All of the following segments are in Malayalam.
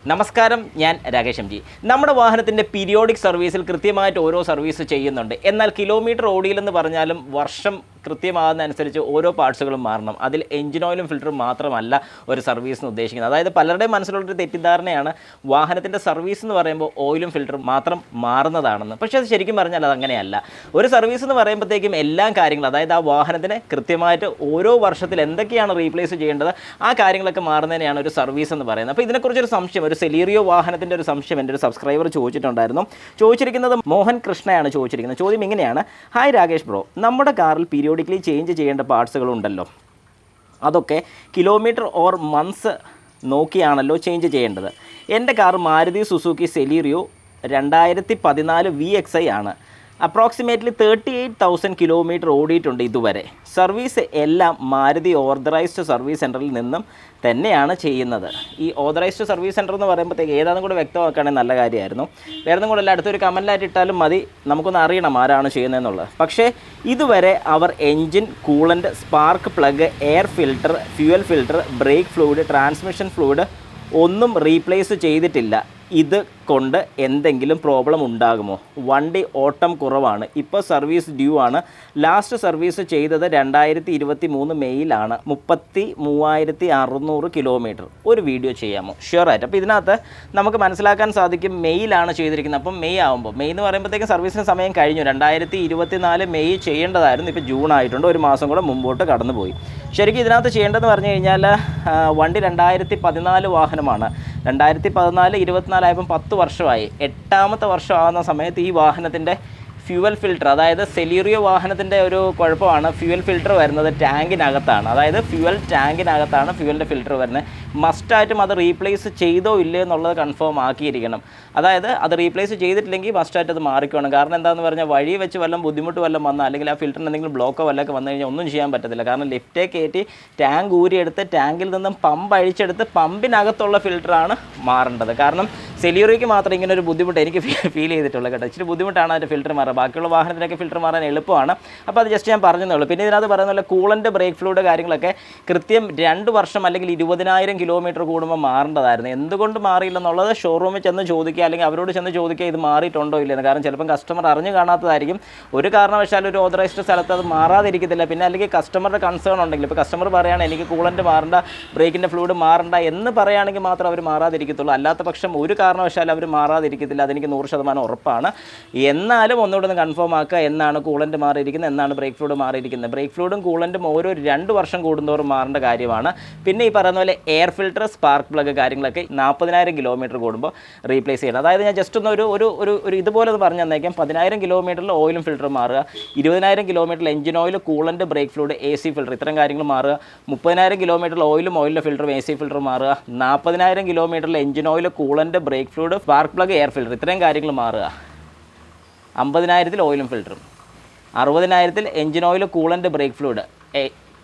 നമസ്കാരം, ഞാൻ രാകേഷ് എം ജി. നമ്മുടെ വാഹനത്തിൻ്റെ പീരിയോഡിക് സർവീസിൽ കൃത്യമായിട്ട് ഓരോ സർവീസ് ചെയ്യുന്നുണ്ട്. എന്നാൽ കിലോമീറ്റർ ഓടിയില്ലെന്ന് പറഞ്ഞാലും വർഷം കൃത്യമാകുന്നതനുസരിച്ച് ഓരോ പാർട്സുകളും മാറണം. അതിൽ എഞ്ചിൻ ഓയിലും ഫിൽറ്ററും മാത്രമല്ല ഒരു സർവീസിന് ഉദ്ദേശിക്കുന്നത്. അതായത് പലരുടെയും മനസ്സിലുള്ളൊരു തെറ്റിദ്ധാരണയാണ് വാഹനത്തിൻ്റെ സർവീസ് എന്ന് പറയുമ്പോൾ ഓയിലും ഫിൽറ്ററും മാത്രം മാറുന്നതാണെന്ന്. പക്ഷേ അത് ശരിക്കും പറഞ്ഞാൽ അതങ്ങനെയല്ല. ഒരു സർവീസ് എന്ന് പറയുമ്പോഴത്തേക്കും എല്ലാ കാര്യങ്ങളും, അതായത് ആ വാഹനത്തിന് കൃത്യമായിട്ട് ഓരോ വർഷത്തിൽ എന്തൊക്കെയാണ് റീപ്ലേസ് ചെയ്യേണ്ടത് ആ കാര്യങ്ങളൊക്കെ മാറുന്നതിനെയാണ് ഒരു സർവീസ് എന്ന് പറയുന്നത്. അപ്പോൾ ഇതിനെക്കുറിച്ചൊരു സംശയം, ഒരു സെലീറിയോ വാഹനത്തിൻ്റെ ഒരു സംശയം എൻ്റെ ഒരു സബ്സ്ക്രൈബർ ചോദിച്ചിട്ടുണ്ടായിരുന്നു. ചോദിച്ചിരിക്കുന്നത് മോഹൻ കൃഷ്ണയാണ് ചോദിച്ചിരിക്കുന്നത്. ചോദ്യം ഇങ്ങനെയാണ്: ഹായ് രാകേഷ് ബ്രോ, നമ്മുടെ കാറിൽ പീരിയോഡിക്കലി ചേഞ്ച് ചെയ്യേണ്ട പാർട്സുകളുണ്ടല്ലോ, അതൊക്കെ കിലോമീറ്റർ ഓർ മന്ത്സ് നോക്കിയാണല്ലോ ചേഞ്ച് ചെയ്യേണ്ടത്. എൻ്റെ car Maruti Suzuki Celerio 2014 VXI ആണ്. അപ്രോക്സിമേറ്റ്ലി 38,000 കിലോമീറ്റർ ഓടിയിട്ടുണ്ട് ഇതുവരെ. സർവീസ് എല്ലാം മാരുതി ഓതറൈസ്ഡ് സർവീസ് സെൻറ്ററിൽ നിന്നും തന്നെയാണ് ചെയ്യുന്നത്. ഈ ഓതറൈസ്ഡ് സർവീസ് സെൻറ്റർ എന്ന് പറയുമ്പോഴത്തേക്ക് ഏതാണെന്നും കൂടെ വ്യക്തമാക്കുകയാണെങ്കിൽ നല്ല കാര്യമായിരുന്നു. വേറെ ഒന്നും കൂടെ അല്ല, അടുത്തൊരു കമൻറ്റായിട്ട് ഇട്ടാലും മതി, നമുക്കൊന്ന് അറിയണം ആരാണ് ചെയ്യുന്നതെന്നുള്ളത്. പക്ഷേ ഇതുവരെ അവർ engine, coolant, spark plug, air filter, fuel filter, brake fluid, transmission fluid ഒന്നും റീപ്ലേസ് ചെയ്തിട്ടില്ല. ഇത് കൊണ്ട് എന്തെങ്കിലും പ്രോബ്ലം ഉണ്ടാകുമോ? വണ്ടി ഓട്ടം കുറവാണ്, ഇപ്പോൾ സർവീസ് ഡ്യൂ ആണ്. ലാസ്റ്റ് സർവീസ് ചെയ്തത് 2023 മെയ്യിലാണ്. 33,600 കിലോമീറ്റർ. ഒരു വീഡിയോ ചെയ്യാമോ? ഷുവറായിട്ട്. അപ്പോൾ ഇതിനകത്ത് നമുക്ക് മനസ്സിലാക്കാൻ സാധിക്കും മെയ്യിലാണ് ചെയ്തിരിക്കുന്നത്. അപ്പം മെയ് ആകുമ്പോൾ, മെയ് എന്ന് പറയുമ്പോഴത്തേക്കും സർവീസിന് സമയം കഴിഞ്ഞു. 2024 മെയ് ചെയ്യേണ്ടതായിരുന്നു, ഇപ്പോൾ ജൂൺ ആയിട്ടുണ്ട്. ഒരു മാസം കൂടെ മുമ്പോട്ട് കടന്നുപോയി. ശരിക്കും ഇതിനകത്ത് ചെയ്യേണ്ടതെന്ന് പറഞ്ഞു കഴിഞ്ഞാൽ വണ്ടി 2014 വാഹനമാണ്. 2014 24 ആയപ്പം 10 വർഷമായി. 8ാമത്തെ വർഷം ആകുന്ന സമയത്ത് ഈ വാഹനത്തിൻ്റെ ഫ്യൂവൽ ഫിൽട്ടർ, അതായത് സെലീറിയോ വാഹനത്തിൻ്റെ ഒരു കുഴപ്പമാണ്, ഫ്യൂവൽ ഫിൽട്ടർ വരുന്നത് ടാങ്കിനകത്താണ്. അതായത് ഫ്യൂവൽ ടാങ്കിനകത്താണ് ഫ്യൂവലിൻ്റെ ഫിൽട്ടർ വരുന്നത്. മസ്റ്റായിട്ടും അത് റീപ്ലേസ് ചെയ്തോ ഇല്ലേ എന്നുള്ളത് കൺഫേം ആക്കിയിരിക്കണം. അതായത് അത് റീപ്ലേസ് ചെയ്തിട്ടില്ലെങ്കിൽ മസ്റ്റായിട്ട് അത് മാറിക്കണം. കാരണം എന്താണെന്ന് പറഞ്ഞാൽ വഴി വെച്ച് വല്ലതും ബുദ്ധിമുട്ട് വല്ലതും വന്നാൽ, അല്ലെങ്കിൽ ആ ഫിൽറ്ററിന് എന്തെങ്കിലും ബ്ലോക്കോ വല്ലതൊക്കെ വന്നു കഴിഞ്ഞാൽ ഒന്നും ചെയ്യാൻ പറ്റത്തില്ല. കാരണം ലിഫ്റ്റേ കയറ്റി ടാങ്ക് ഊരിയെടുത്ത് ടാങ്കിൽ നിന്നും പമ്പ് അഴിച്ചെടുത്ത് പമ്പിനകത്തുള്ള ഫിൽറ്ററാണ് മാറേണ്ടത്. കാരണം സെലീറിയോയ്ക്ക് മാത്രം ഇങ്ങനെ ഒരു ബുദ്ധിമുട്ട് എനിക്ക് ഫീൽ ചെയ്തിട്ടുള്ളത് കേട്ടോ. ഇച്ചിരി ബുദ്ധിമുട്ടാണ് അതിൻ്റെ ഫിൽറ്റർ മാറുക. ബാക്കിയുള്ള വാഹനത്തിനൊക്കെ ഫിൽറ്റർ മാറാൻ എളുപ്പമാണ്. അപ്പോൾ അത് ജസ്റ്റ് ഞാൻ പറഞ്ഞതേ ഉള്ളൂ. പിന്നെ ഇതിനകത്ത് പറയുന്ന പോലെ കൂളൻ്റ്, ബ്രേക്ക് ഫ്ലൂയിഡ് കാര്യങ്ങളൊക്കെ കൃത്യം 2 വർഷം അല്ലെങ്കിൽ 20,000 കിലോമീറ്റർ കൂടുമ്പോൾ മാറേണ്ടതായിരുന്നു. എന്തുകൊണ്ട് മാറിയില്ലെന്നുള്ളത് ഷോറൂമിൽ ചെന്ന് ചോദിക്കുക, അല്ലെങ്കിൽ അവരോട് ചെന്ന് ചോദിക്കുക ഇത് മാറിയിട്ടുണ്ടോ ഇല്ലെന്ന്. കാരണം ചിലപ്പം കസ്റ്റമർ അറിഞ്ഞു കാണാത്തതായിരിക്കും. ഒരു കാരണവശാലും ഒരു ഓതറൈസ്ഡ് സ്ഥലത്ത് അത് മാറാതിരിക്കത്തില്ല. പിന്നെ അല്ലെങ്കിൽ കസ്റ്റമറുടെ കൺസേൺ ഉണ്ടെങ്കിൽ, ഇപ്പോൾ കസ്റ്റമർ പറയുകയാണ് എനിക്ക് കൂളൻ്റ് മാറണ്ട, ബ്രേക്കിൻ്റെ ഫ്ലൂയിഡ് മാറണ്ട എന്ന് പറയുകയാണെങ്കിൽ മാത്രം അവർ മാറാതിരിക്കത്തുള്ളൂ. അല്ലാത്ത പക്ഷം ഒരു കാരണവശാലും അവർ മാറാതിരിക്കത്തില്ല. അതെനിക്ക് 100% ഉറപ്പാണ്. എന്നാലും ഒന്നുകൂടെ ഒന്ന് കൺഫേം ആക്കുക, എന്നാണ് കൂളൻ്റ് മാറിയിരിക്കുന്നത്, എന്നാണ് ബ്രേക്ക് ഫ്ലൂയിഡ് മാറിയിരിക്കുന്നത്. ബ്രേക്ക് ഫ്ലൂയിഡും കൂളൻ്റും ഓരോ 2 വർഷം കൂടുന്നവരും മാറേണ്ട കാര്യമാണ്. പിന്നെ ഈ പറയുന്ന പോലെ എയർ ഫിൽട്ടർ, സ്പാർക്ക് പ്ലഗ് കാര്യങ്ങളൊക്കെ 40,000 കിലോമീറ്റർ കൂടുമ്പോൾ റീപ്ലേസ് ചെയ്യണം. അതായത് ഞാൻ ജസ്റ്റ് ഒന്ന് ഒരു ഇതുപോലെ ഒന്ന് പറഞ്ഞു തന്നേക്കാം. 10,000 കിലോമീറ്ററിൽ ഓയിലും ഫിൽറ്ററും മാറുക, 20,000 കിലോമീറ്ററിൽ engine oil, coolant, brake fluid, AC filter, ഇത്തരം കാര്യങ്ങൾ മാറുക, 30,000 കിലോമീറ്ററിൽ ഓയിലിൻ്റെ ഫിൽറ്ററും AC ഫിൽറ്ററും മാറുക, 40,000 കിലോമീറ്ററിൽ engine oil, coolant, brake fluid, spark plug, air filter, ഇത്രയും കാര്യങ്ങൾ മാറുക. 50,000 ഓയിലും ഫിൽറ്ററും, 60,000 engine oil, coolant, brake fluid,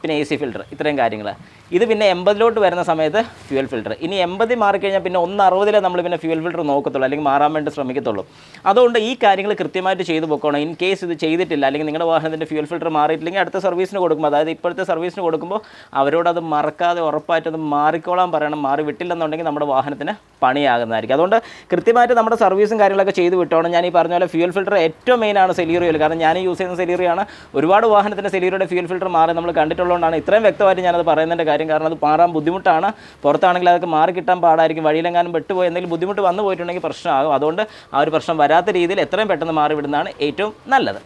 പിന്നെ AC ഫിൽറ്റർ, ഇത്രയും കാര്യങ്ങൾ. ഇത് പിന്നെ 80 വരുന്ന സമയത്ത് ഫ്യൂവൽ ഫിൽറ്റർ. ഇനി 80 മാറിക്കഴിഞ്ഞാൽ പിന്നെ 160 നമ്മൾ പിന്നെ ഫ്യൂവൽ ഫിൽറ്റർ നോക്കത്തുള്ളൂ, അല്ലെങ്കിൽ മാറാൻ വേണ്ടി ശ്രമിക്കത്തുള്ളൂ. അതുകൊണ്ട് ഈ കാര്യങ്ങൾ കൃത്യമായിട്ട് ചെയ്തു പോക്കണം. ഇൻ കേസ് ഇത് ചെയ്തിട്ടില്ല, അല്ലെങ്കിൽ നിങ്ങളുടെ വാഹനത്തിൻ്റെ ഫ്യൂവൽ ഫിൽറ്റർ മാറിയിട്ടില്ലെങ്കിൽ അടുത്ത സർവീസിന് കൊടുക്കുമ്പോൾ, അതായത് ഇപ്പോഴത്തെ സർവീസിന് കൊടുക്കുമ്പോൾ അവരോട് അത് മറക്കാതെ ഉറപ്പായിട്ട് അത് മാറിക്കോളാൻ പറയണം. മാറി വിട്ടില്ലെന്നുണ്ടെങ്കിൽ നമ്മുടെ വാഹനത്തിന് പണിയാകുന്നതായിരിക്കും. അതുകൊണ്ട് കൃത്യമായിട്ട് നമ്മുടെ സർവീസും കാര്യങ്ങളൊക്കെ ചെയ്ത് വിട്ടോണം. ഞാൻ ഈ പറഞ്ഞ പോലെ ഫ്യൂവൽ ഫിൽറ്റർ ഏറ്റവും മെയിനാണ് സെലീറിയോയിൽ. കാരണം ഞാൻ യൂസ് ചെയ്യുന്ന സെലീറിയാണ്. ഒരുപാട് വാഹനത്തിൻ്റെ സെലീറിയോയുടെ ഫ്യൂവൽ ഫിൽറ്റർ മാറി നമ്മൾ കണ്ടിട്ടുള്ളതുകൊണ്ടാണ് ഇത്രയും വ്യക്തമായിട്ട് ഞാനത് പറയുന്നതിൻ്റെ കാര്യം. കാരണം അത് മാറാൻ ബുദ്ധിമുട്ടാണ്. പുറത്താണെങ്കിൽ അതൊക്കെ മാറി കിട്ടാൻ പാടായിരിക്കും. വഴിയിലെങ്ങാനും പെട്ടുപോയി എന്തെങ്കിലും ബുദ്ധിമുട്ട് വന്നു പോയിട്ടുണ്ടെങ്കിൽ പ്രശ്നമാകും. അതുകൊണ്ട് ആ ഒരു പ്രശ്നം വരാത്ത രീതിയിൽ എത്രയും പെട്ടെന്ന് മാറി വിടുന്നതാണ് ഏറ്റവും നല്ലത്.